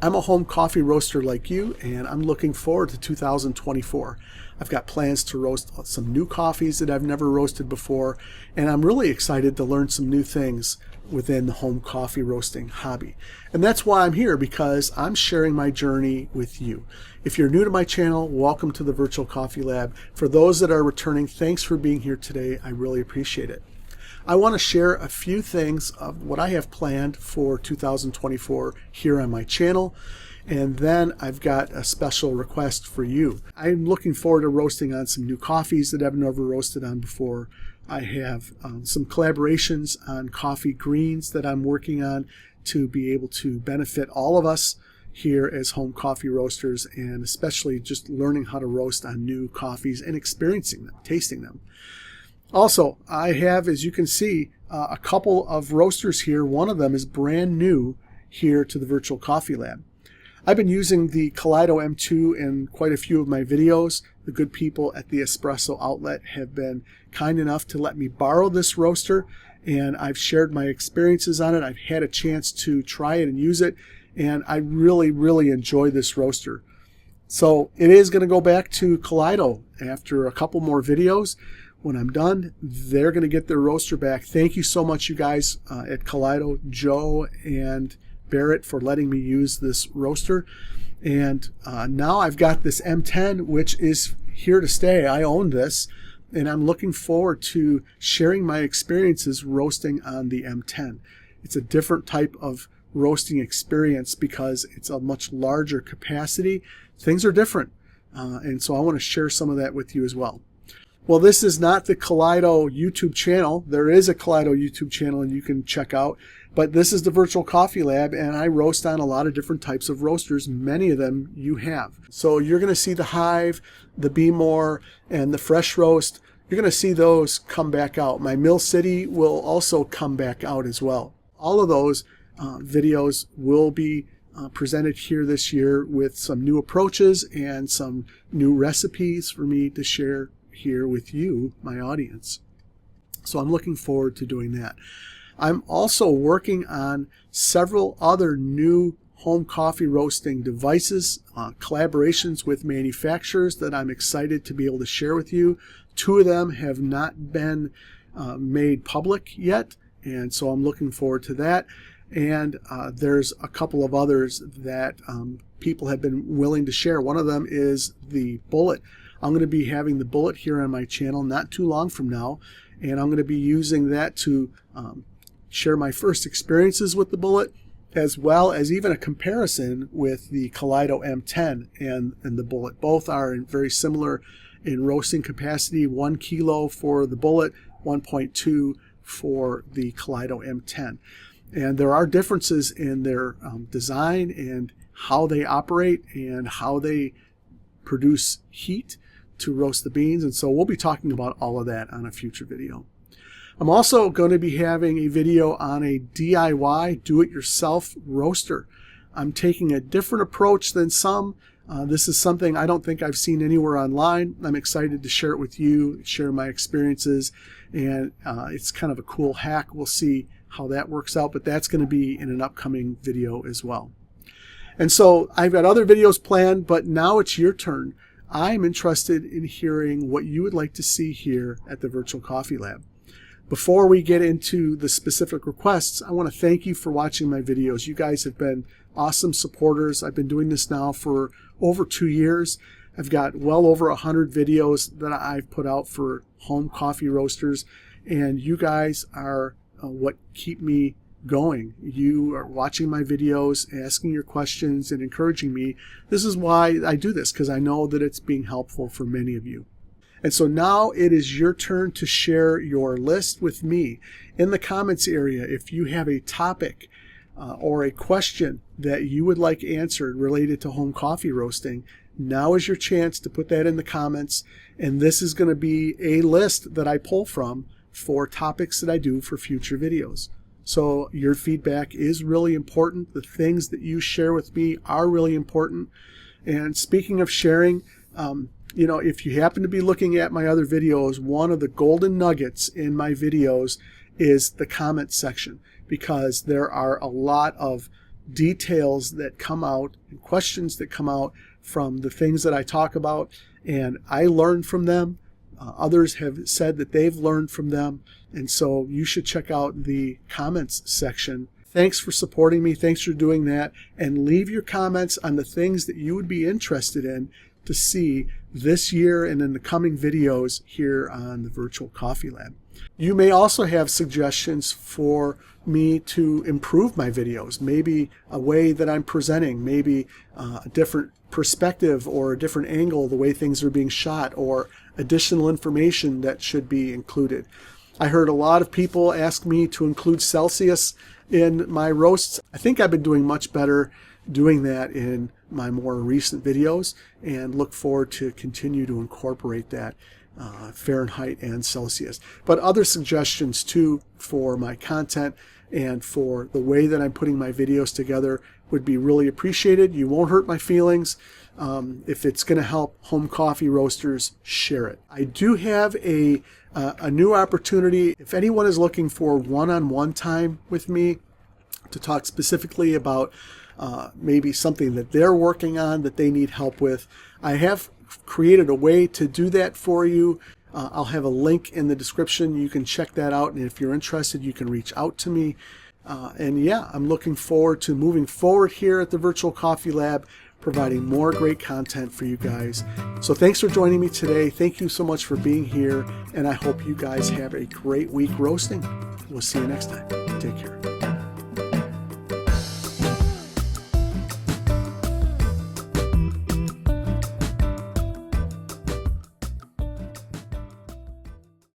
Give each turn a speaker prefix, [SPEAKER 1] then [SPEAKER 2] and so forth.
[SPEAKER 1] I'm a home coffee roaster like you, and I'm looking forward to 2024. I've got plans to roast some new coffees that I've never roasted before, and I'm really excited to learn some new things within the home coffee roasting hobby. And that's why I'm here, because I'm sharing my journey with you. If you're new to my channel, welcome to the Virtual Coffee Lab. For those that are returning, thanks for being here today. I really appreciate it. I want to share a few things of what I have planned for 2024 here on my channel, and then I've got a special request for you. I'm looking forward to roasting on some new coffees that I've never roasted on before. I have some collaborations on coffee greens that I'm working on to be able to benefit all of us here as home coffee roasters, and especially just learning how to roast on new coffees and experiencing them, tasting them. Also, I have, as you can see, a couple of roasters here. One of them is brand new here to the Virtual Coffee Lab. I've been using the Kaleido M10 in quite a few of my videos. The good people at the Espresso Outlet have been kind enough to let me borrow this roaster, and I've shared my experiences on it. I've had a chance to try it and use it, and I really enjoy this roaster. So it is going to go back to Kaleido after a couple more videos. When I'm done, they're going to get their roaster back. Thank you so much, you guys at Kaleido, Joe and Barrett, for letting me use this roaster. And now I've got this M10, which is here to stay. I own this, and I'm looking forward to sharing my experiences roasting on the M10. It's a different type of roasting experience because it's a much larger capacity. Things are different, and so I want to share some of that with you as well. Well, this is not the Kaleido YouTube channel. There is a Kaleido YouTube channel and you can check out, but this is the Virtual Coffee Lab, and I roast on a lot of different types of roasters. Many of them you have. So you're going to see the Hive, the Be More, and the Fresh Roast. You're going to see those come back out. My Mill City will also come back out as well. All of those videos will be presented here this year with some new approaches and some new recipes for me to share here with you, my audience. So I'm looking forward to doing that. I'm also working on several other new home coffee roasting devices, collaborations with manufacturers that I'm excited to be able to share with you. Two of them have not been made public yet, and so I'm looking forward to that. And there's a couple of others that people have been willing to share. One of them is the Bullet. I'm going to be having the Bullet here on my channel not too long from now, and I'm going to be using that to share my first experiences with the Bullet, as well as even a comparison with the Kaleido M10 and the Bullet. Both are very similar in roasting capacity, 1 kilo for the Bullet, 1.2 for the Kaleido M10. And there are differences in their design and how they operate and how they produce heat to roast the beans, and so we'll be talking about all of that on a future video. I'm also going to be having a video on a DIY, do-it-yourself roaster. I'm taking a different approach than some. This is something I don't think I've seen anywhere online. I'm excited to share it with you, share my experiences, and it's kind of a cool hack. We'll see how that works out, but that's going to be in an upcoming video as well. And so I've got other videos planned, but now it's your turn. I'm interested in hearing what you would like to see here at the Virtual Coffee Lab. Before we get into the specific requests, I want to thank you for watching my videos. You guys have been awesome supporters. I've been doing this now for over 2 years. I've got well over 100 videos that I've put out for home coffee roasters, and you guys are what keep me going. You are watching my videos, asking your questions, and encouraging me. This is why I do this, because I know that it's being helpful for many of you. And so now it is your turn to share your list with me. In the comments area, if you have a topic or a question that you would like answered related to home coffee roasting, now is your chance to put that in the comments, and this is going to be a list that I pull from for topics that I do for future videos. So your feedback is really important. The things that you share with me are really important. And speaking of sharing, if you happen to be looking at my other videos, one of the golden nuggets in my videos is the comment section, because there are a lot of details that come out and questions that come out from the things that I talk about, and I learn from them. Others have said that they've learned from them, and so you should check out the comments section. Thanks for supporting me. Thanks for doing that, and leave your comments on the things that you would be interested in to see this year and in the coming videos here on the Virtual Coffee Lab. You may also have suggestions for me to improve my videos, maybe a way that I'm presenting, maybe a different perspective or a different angle, the way things are being shot, or additional information that should be included. I heard a lot of people ask me to include Celsius in my roasts. I think I've been doing much better doing that in my more recent videos, and look forward to continue to incorporate that Fahrenheit and Celsius. But other suggestions too for my content and for the way that I'm putting my videos together would be really appreciated. You won't hurt my feelings. If it's going to help home coffee roasters, share it. I do have a new opportunity. If anyone is looking for one-on-one time with me to talk specifically about maybe something that they're working on that they need help with, I have created a way to do that for you. I'll have a link in the description. You can check that out, and if you're interested, you can reach out to me. And yeah, I'm looking forward to moving forward here at the Virtual Coffee Lab, providing more great content for you guys. So thanks for joining me today. Thank you so much for being here, and I hope you guys have a great week roasting. We'll see you next time. Take care.